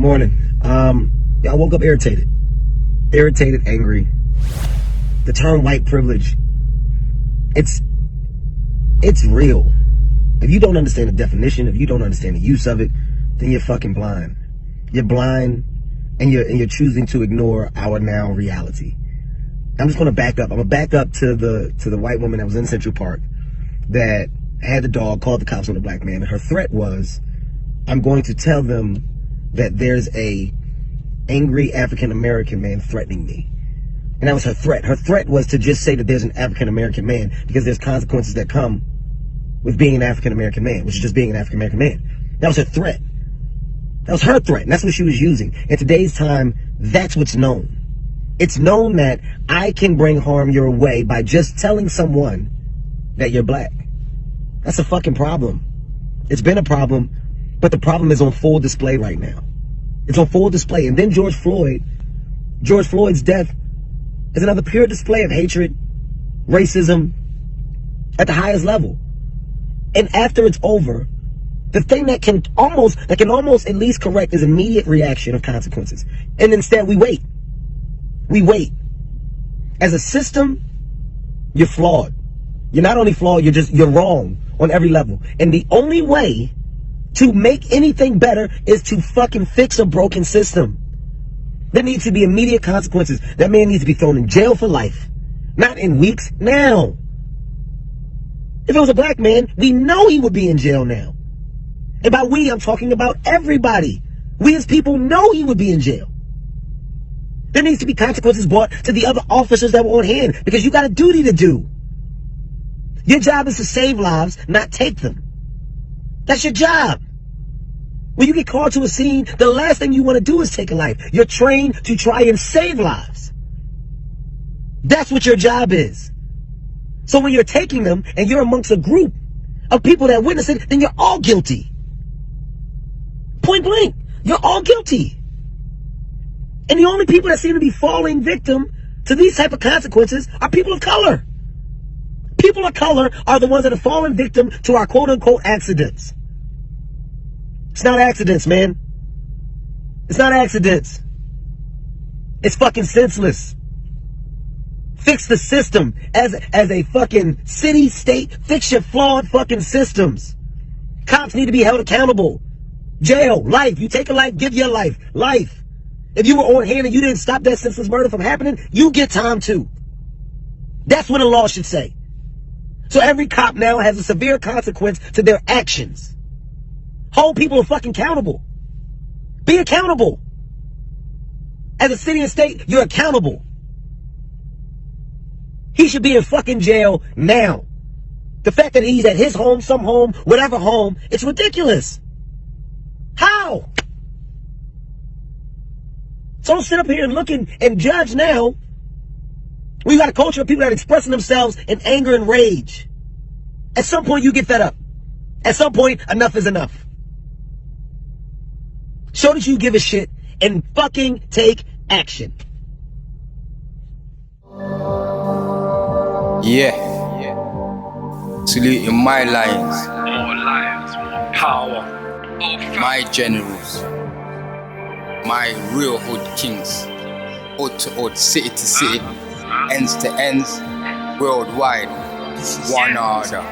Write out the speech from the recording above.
Morning. I woke up irritated, angry. The term white privilege, it's real. If you don't understand the definition, if you don't understand the use of it, then you're fucking blind. You're blind, and you're choosing to ignore our now reality. I'm just gonna back up. I'm gonna back up to the white woman that was in Central Park that had the dog, called the cops on the black man, and her threat was, I'm going to tell them that there's a angry African American man threatening me. And that was her threat. Her threat was to just say that there's an African American man, because there's consequences that come with being an African American man, which is just being an African American man. That was her threat. That was her threat, and that's what she was using. In today's time, that's what's known. It's known that I can bring harm your way by just telling someone that you're black. That's a fucking problem. It's been a problem, but the problem is on full display right now. It's on full display. And then George Floyd's death is another pure display of hatred, racism at the highest level. And after it's over, the thing that can almost at least correct is immediate reaction of consequences. And instead we wait. We wait. As a system, you're flawed. You're not only flawed, you're wrong on every level. And the only way to make anything better is to fucking fix a broken system. There needs to be immediate consequences. That man needs to be thrown in jail for life. Not in weeks, now. If it was a black man, we know he would be in jail now. And by we, I'm talking about everybody. We as people know he would be in jail. There needs to be consequences brought to the other officers that were on hand, because you got a duty to do. Your job is to save lives, not take them. That's your job. When you get called to a scene, the last thing you want to do is take a life. You're trained to try and save lives. That's what your job is. So when you're taking them and you're amongst a group of people that witness it, then you're all guilty. Point blank, you're all guilty. And the only people that seem to be falling victim to these type of consequences are people of color. People of color are the ones that are falling victim to our quote-unquote accidents. It's not accidents, man. It's not accidents. It's fucking senseless. Fix the system as a fucking city, state. Fix your flawed fucking systems. Cops need to be held accountable. Jail, life. You take a life, give your life. Life. If you were on hand and you didn't stop that senseless murder from happening, you get time too. That's what a law should say. So every cop now has a severe consequence to their actions. Hold people fucking accountable. Be accountable. As a city and state, you're accountable. He should be in fucking jail now. The fact that he's at his home, some home, whatever home, it's ridiculous. How? So don't sit up here and look and judge now. We got a culture of people that are expressing themselves in anger and rage. At some point, you get fed up. At some point, enough is enough. Show that you give a shit and fucking take action. Yeah. Salute in my lines. More lives, more power. My generals. My real hood kings. Hood to hood, city to city, ends to ends, worldwide. One order.